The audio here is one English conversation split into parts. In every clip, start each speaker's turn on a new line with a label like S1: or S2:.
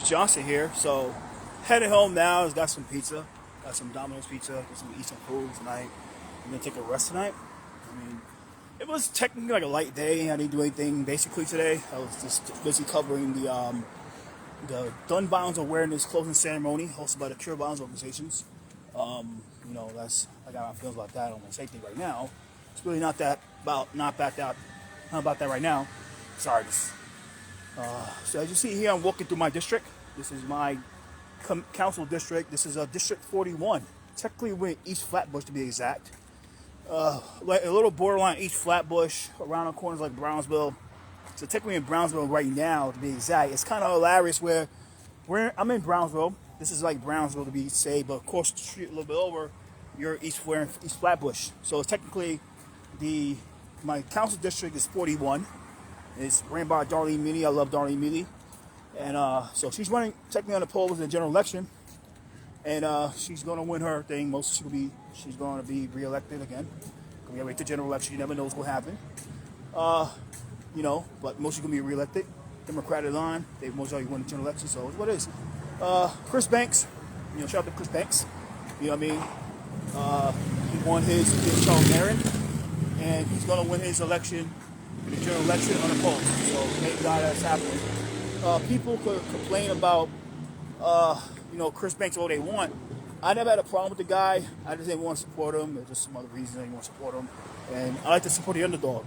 S1: Johnson here. So heading home now. Got some pizza, got some Domino's pizza. Just gonna eat some food tonight. I'm gonna take a rest tonight. I mean, it was technically like a light day. I didn't do anything basically today. I was just busy covering the gun violence awareness closing ceremony hosted by the Cure Violence organizations. That's I got my feelings about that. I don't want to say anything right now. It's really not about that right now. Sorry, so as you see here, I'm walking through my district. This is my council district. This is District 41. Technically, we're in East Flatbush to be exact. Like a little borderline East Flatbush, around the corners like Brownsville. So technically in Brownsville right now to be exact. It's kind of hilarious where I'm in Brownsville. This is like Brownsville to be safe, but across the street a little bit over, we're in East Flatbush. So it's technically my council district is 41. It's ran by Darlene Mealy. I love Darlene Mealy. And so she's running technically on the polls in the general election. And she's going to win her thing. She's going to be reelected again. We gotta wait the general election. You never know what's going to happen. But mostly going to be reelected. Democratic line. They most likely win the general election. So it's what it is. Chris Banks. Shout out to Chris Banks. You know what I mean? He won his Charles Marin. And he's going to win his election. The general election unopposed. So thank God that's happening. People could complain about, Chris Banks all they want. I never had a problem with the guy. I just didn't want to support him. There's just some other reasons I didn't want to support him. And I like to support the underdog.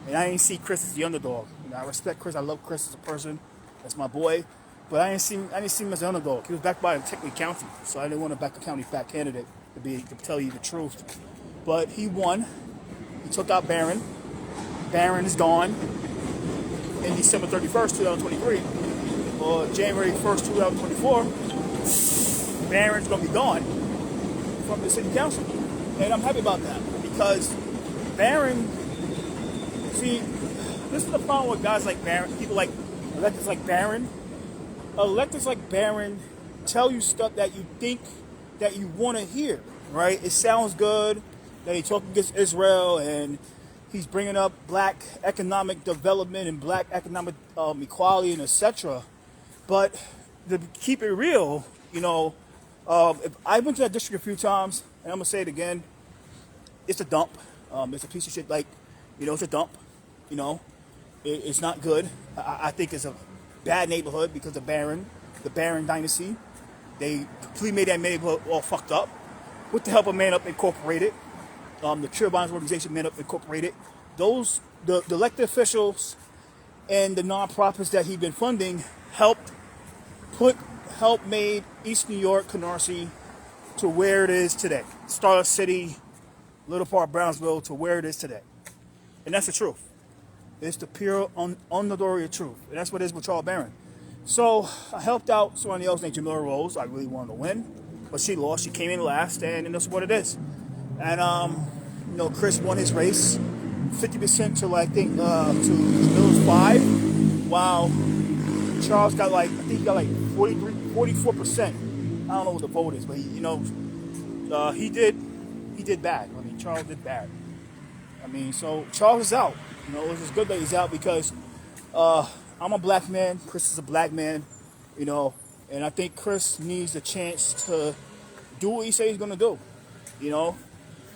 S1: And I didn't see Chris as the underdog. I respect Chris. I love Chris as a person. That's my boy. But I didn't see him as an underdog. He was backed by technically county. So I didn't want to back the county fat candidate to tell you the truth. But he won. He took out Barron. Barron is gone in December 31st, 2023, or January 1st, 2024. Barron's going to be gone from the city council. And I'm happy about that because Barron, see, this is the problem with guys like Barron, people like electeds like Barron. Electeds like Barron tell you stuff that you think that you want to hear, right? It sounds good that he talked against Israel and he's bringing up black economic development and black economic equality and etc. But to keep it real, if I went to that district a few times, and I'm going to say it again, it's a dump. It's a piece of shit. It's a dump. It's not good. I think it's a bad neighborhood because of the Barron dynasty. They completely made that neighborhood all fucked up. With the help of Man Up Incorporated, the Cure Violence organization Man Up Incorporated, the elected officials and the nonprofits that he's been funding helped made East New York, Canarsie, to where it is today. Star City, Little Park, Brownsville, to where it is today. And that's the truth. It's the pure, unadulterated truth. And that's what it is with Charles Barron. So I helped out somebody else named Jamila Rose. I really wanted to win, but she lost. She came in last, and that's what it is. And Chris won his race, 50% to I think to Jamila's 5, while Charles got I think he got 44%. I don't know what the vote is, but he did bad. I mean, Charles did bad. I mean, so Charles is out. It's just good that he's out because I'm a black man. Chris is a black man. And I think Chris needs a chance to do what he says he's gonna do.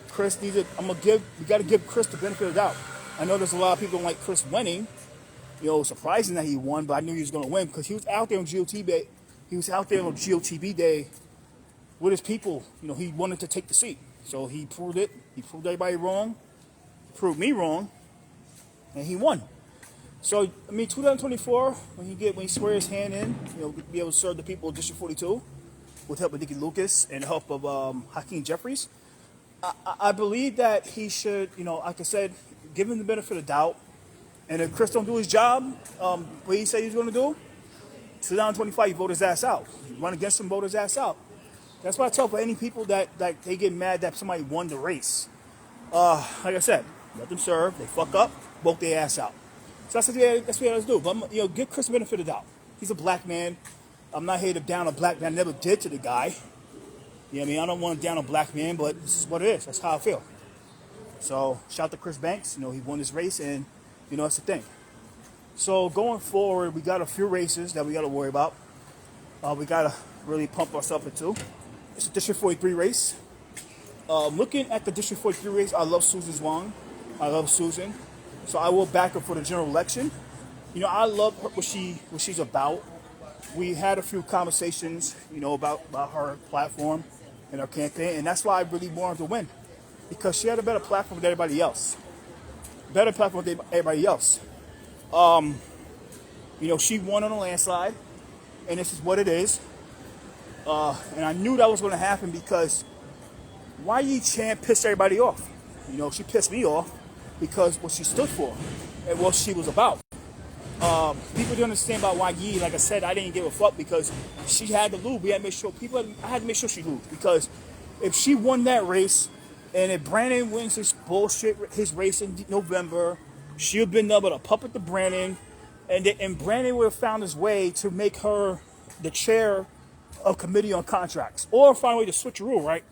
S1: Chris needs it. We got to give Chris the benefit of the doubt. I know there's a lot of people don't like Chris winning. Surprising that he won, but I knew he was going to win because he was out there on GOTB Day. He was out there on GOTB Day with his people. He wanted to take the seat. So he proved it. He proved everybody wrong. He proved me wrong. And he won. So, 2024, when he swear his hand in, be able to serve the people of District 42 with the help of Nikki Lucas and the help of Hakeem Jeffries, I believe that he should, like I said, give him the benefit of doubt. And if Chris don't do his job, what he said he's going to do, 2025, you vote his ass out. You run against him, vote his ass out. That's what I tell for any people that they get mad that somebody won the race. Like I said, let them serve. They fuck up, vote their ass out. So that's what I was do. But give Chris the benefit of the doubt. He's a black man. I'm not here to down a black man. I never did to the guy. I don't want to down a black man, but this is what it is. That's how I feel. So, shout out to Chris Banks. He won this race, and, that's the thing. So, going forward, we got a few races that we got to worry about. We gotta really pump ourselves into. It's a District 43 race. Looking at the District 43 race, I love Susan Swan. I love Susan, so I will back her for the general election. You know, I love her, what she's about. We had a few conversations, you know, about her platform and her campaign, and that's why I really wanted to win, because she had a better platform than everybody else. Better platform than everybody else. You know, she won on a landslide, and this is what it is. And I knew that was going to happen because Yi Chan pissed everybody off. You know, she pissed me off because what she stood for and what she was about. People don't understand about Yi. Like I said, I didn't give a fuck because she had to lose. We had to make sure I had to make sure she lose, because if she won that race, and if Brandon wins his bullshit, his race in November, she'll have been able to puppet the Brandon, and Brandon would have found his way to make her the chair of Committee on Contracts, or find a way to switch a rule, right?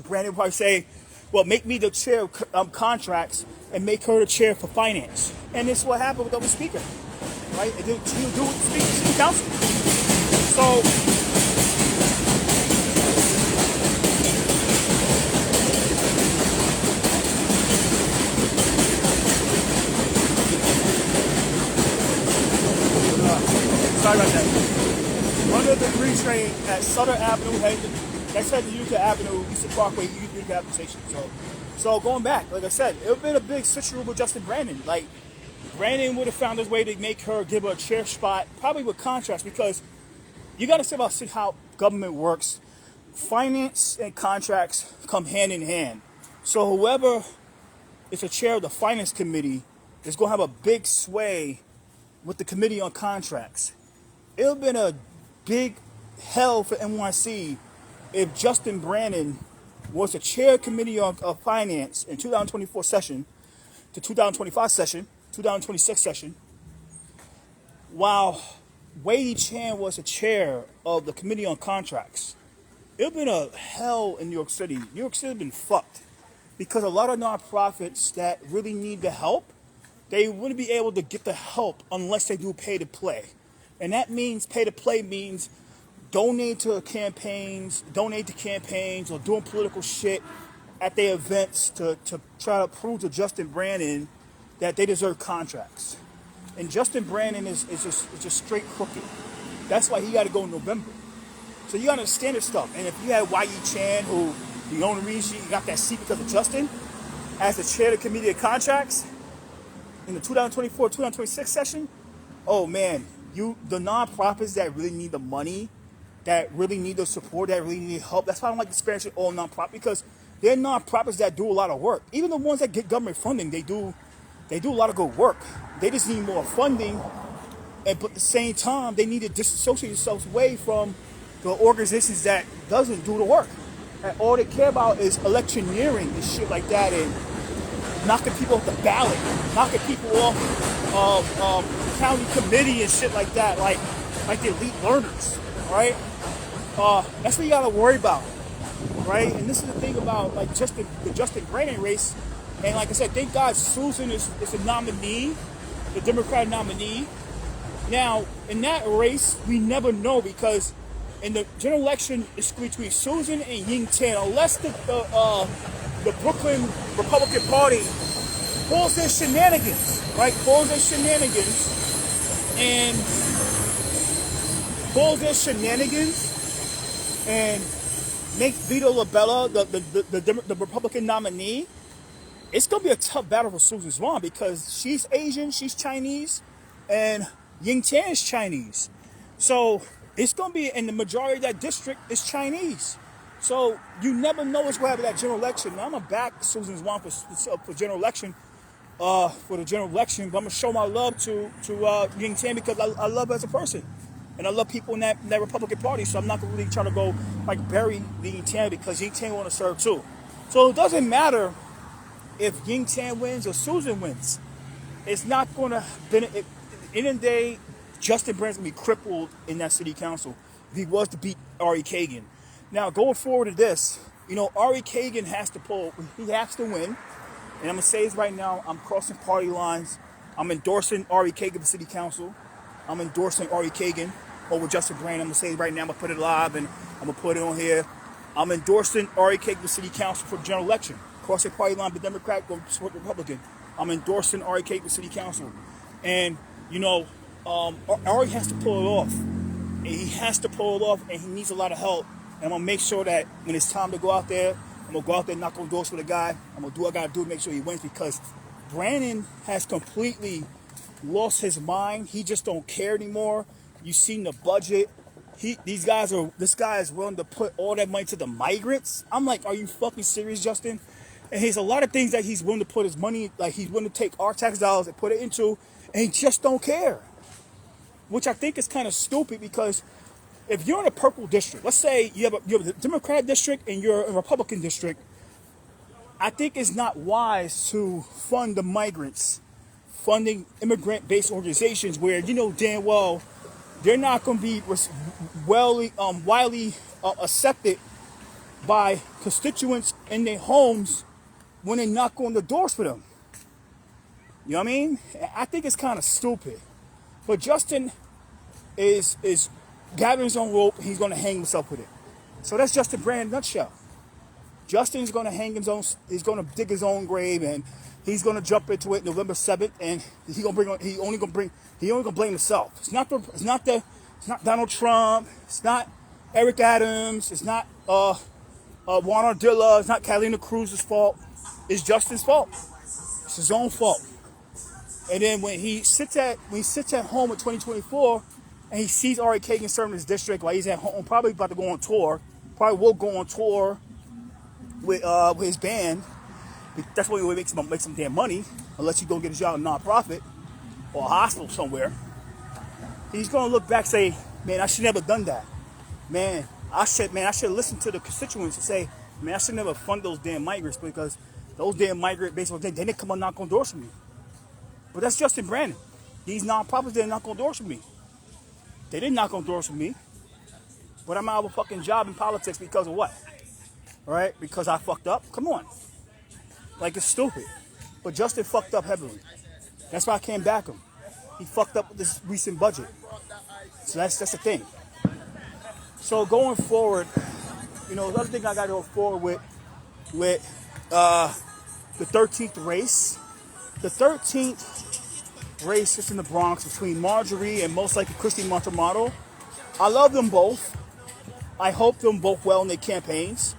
S1: Brandon would probably say, well, make me the chair of contracts and make her the chair for finance. And this is what happened with the speaker, right? And then she'll do it with the speaker, city council. So, sorry about that. Under the green train at Sutter Avenue, next to Utica Avenue, Eastern Parkway, Utica Avenue Station. So going back, like I said, it would have been a big situation with Justin Brandon. Like, Brandon would have found his way to give her a chair spot, probably with contracts, because you got to say about how government works. Finance and contracts come hand in hand. So whoever is the chair of the finance committee is going to have a big sway with the committee on contracts. It would have been a big hell for NYC if Justin Brandon was the chair of committee of finance in 2024 session to 2025 session, 2026 session, while Yi Chan was the chair of the committee on contracts. It would have been a hell in New York City. New York City would have been fucked, because a lot of nonprofits that really need the help, they wouldn't be able to get the help unless they do pay to play. And that means pay to play means donate to campaigns, or doing political shit at their events to try to prove to Justin Brandon that they deserve contracts. And Justin Brandon is just straight crooked. That's why he got to go in November. So you got to understand this stuff. And if you had Yi Chan, who the only reason she got that seat because of Justin, as the chair of the committee of contracts in the 2024-2026 session, oh man, the nonprofits that really need the money, that really need the support, that really need help. That's why I don't like disparaging all nonprofits, because they're nonprofits that do a lot of work. Even the ones that get government funding, they do a lot of good work. They just need more funding, but at the same time, they need to disassociate themselves away from the organizations that doesn't do the work. And all they care about is electioneering and shit like that, and knocking people off the ballot, knocking people off county committee and shit like that, like the elite learners, right? That's what you gotta worry about, right? And this is the thing about like the Justin Brandon race. And like I said, thank God Susan is a nominee, the Democratic nominee. Now, in that race, we never know, because in the general election, it's between Susan and Ying Tan, unless the Brooklyn Republican Party pulls their shenanigans, right? Pulls their shenanigans and make Vito LaBella the Republican nominee. It's going to be a tough battle for Susan Swan, because she's Asian, she's Chinese, and Ying Tan is Chinese. So it's going to be, and the majority of that district is Chinese. So you never know what's going to happen in that general election. Now, I'm going to back Susan Swan for general election, but I'm going to show my love to Ying Tan, because I love her as a person. And I love people in that Republican Party, so I'm not going to really try to go like bury Ying Tan, because Ying Tan want to serve too. So it doesn't matter if Ying Tan wins or Susan wins. It's not going to benefit. At the end of the day, Justin Brandon's going to be crippled in that city council if he was to beat Ari Kagan. Now, going forward to this, Ari Kagan has to win. And I'm going to say this right now, I'm crossing party lines. I'm endorsing Ari Kagan for city council. I'm endorsing Ari Kagan. over Justin Brand. I'm gonna say it right now. I'm gonna put it live and I'm gonna put it on here. I'm endorsing Ari Cake for city council for the general election. Cross the party line, the Democrat, go support the Republican. I'm endorsing Ari Cake for city council, and you know, Ari has to pull it off. And he has to pull it off, and he needs a lot of help. And I'm gonna make sure that when it's time to go out there, I'm gonna go out there, knock on doors with a guy. I'm gonna do what I gotta do to make sure he wins, because Brandon has completely lost his mind. He just don't care anymore. You seen the budget. This guy is willing to put all that money to the migrants. I'm like, are you fucking serious, Justin? And he's a lot of things that he's willing to put his money, like he's willing to take our tax dollars and put it into, and he just don't care. Which I think is kind of stupid, because if you're in a purple district, let's say you have a Democrat district and you're a Republican district, I think it's not wise to fund the migrants, funding immigrant-based organizations where you know damn well they're not going to be widely accepted by constituents in their homes when they knock on the doors for them. You know what I mean? I think it's kind of stupid. But Justin is gathering his own rope. He's going to hang himself with it. So that's Justin Brand in a nutshell. Justin's going to hang his own. He's going to dig his own grave, and he's going to jump into it November 7th. And he only going to blame himself. It's not Donald Trump. It's not Eric Adams. It's not Juan Ardilla. It's not Catalina Cruz's fault. It's Justin's fault. It's his own fault. And then when he sits at home in 2024 and he sees Ari Kagan serving his district while he's at home, probably about to go on tour, probably will go on tour with his band. That's what he makes some damn money, unless you go get a job in a nonprofit or a hospital somewhere. He's gonna look back and say, man, I should never done that. I should listen to the constituents and say, man, I should never fund those damn migrants, because those damn migrant-based organizations, they didn't come and knock on doors for me. But that's Justin Brandon. These nonprofits didn't knock on doors for me. They didn't knock on doors for me. But I'm out of a fucking job in politics because of what? Right? Because I fucked up? Come on. Like, it's stupid. But Justin fucked up heavily. That's why I can't back him. He fucked up with this recent budget. So that's the thing. So going forward, you know, the other thing I got to go forward with the 13th race. The 13th race is in the Bronx between Marjorie and most likely Christy Montalbano. I love them both. I hope them both well in their campaigns.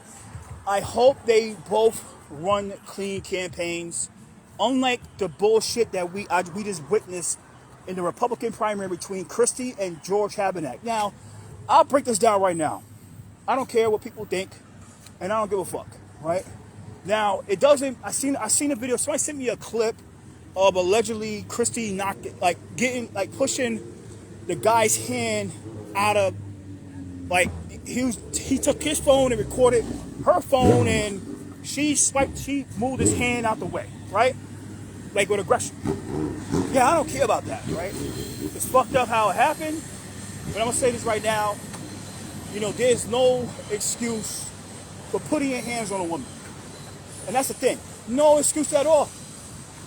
S1: I hope they both run clean campaigns, unlike the bullshit that we just witnessed in the Republican primary between Christie and George Habernack. Now, I'll break this down right now. I don't care what people think, and I don't give a fuck, right? Now, it doesn't. I seen a video. Somebody sent me a clip of allegedly Christie pushing the guy's hand out of, like, he took his phone and recorded her phone, and she moved his hand out the way, right? Like with aggression. Yeah, I don't care about that, right? It's fucked up how it happened, but I'm gonna say this right now. You know, there's no excuse for putting your hands on a woman. And that's the thing. No excuse at all.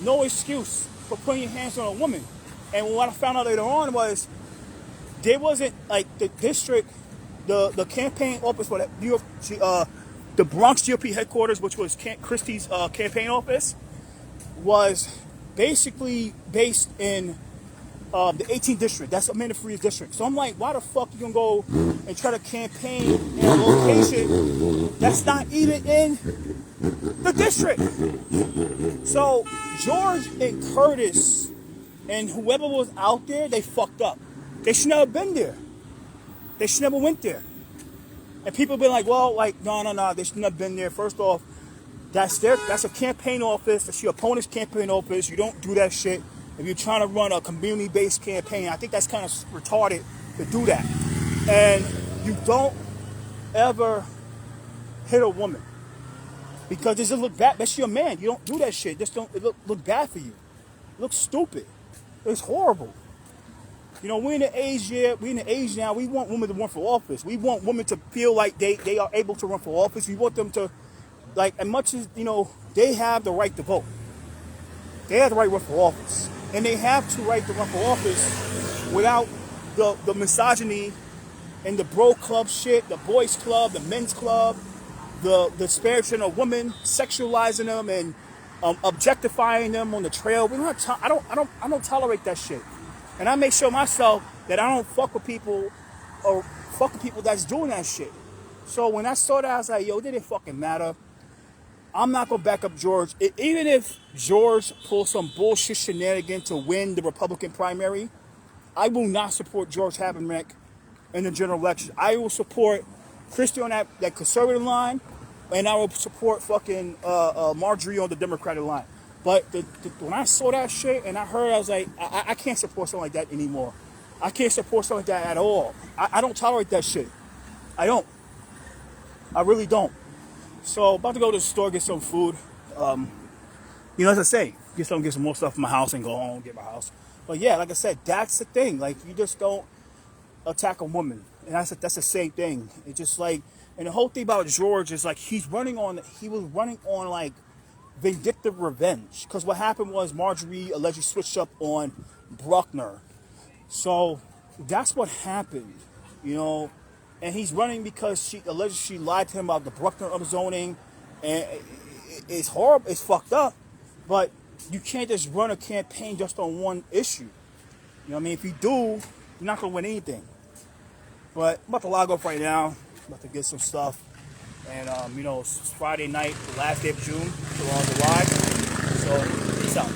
S1: No excuse for putting your hands on a woman. And what I found out later on was there wasn't, like, the district, the campaign office for the Bronx GOP headquarters, which was Christie's campaign office, was basically based in the 18th district. That's Amanda Free's district. So I'm like, why the fuck you gonna go and try to campaign in a location that's not even in the district? So George and Curtis and whoever was out there, they fucked up. They should never have been there. They should never went there. And people have been like, well, like, no, they shouldn't have been there. First off, that's a campaign office. That's your opponent's campaign office. You don't do that shit if you're trying to run a community-based campaign. I think that's kind of retarded to do that. And you don't ever hit a woman, because it look bad. That's your man. You don't do that shit. Just don't. It look bad for you. It looks stupid. It's horrible. You know, we're in the age now. We want women to run for office. We want women to feel like they are able to run for office. We want them to, like, as much as, you know, they have the right to vote. They have the right to run for office. And they have the right to run for office without the misogyny and the bro club shit, the boys club, the men's club, the disparaging of women, sexualizing them and objectifying them on the trail. I don't tolerate that shit, and I make sure myself that I don't fuck with people or fuck with people that's doing that shit. So when I saw that, I was like, yo, it didn't fucking matter. I'm not gonna back up George. Even if George pulls some bullshit shenanigan to win the Republican primary, I will not support George Habermas in the general election. I will support Christie on that conservative line, and I will support fucking Marjorie on the Democratic line. But when I saw that shit and I heard, I was like, I can't support something like that anymore. I can't support something like that at all. I don't tolerate that shit. I don't. I really don't. So about to go to the store, get some food. As I say, get some more stuff from my house and go home, get my house. But yeah, like I said, that's the thing. Like, you just don't attack a woman. And that's the same thing. It's just like, and the whole thing about George is like, he was running on like vindictive revenge. Because what happened was Marjorie allegedly switched up on Bruckner. So that's what happened, And he's running because she lied to him about the Bruckner upzoning. And it's horrible. It's fucked up. But you can't just run a campaign just on one issue. You know what I mean? If you do, you're not going to win anything. But I'm about to log off right now. I'm about to get some stuff. And, it's Friday night, the last day of June. So on the ride. So, peace out.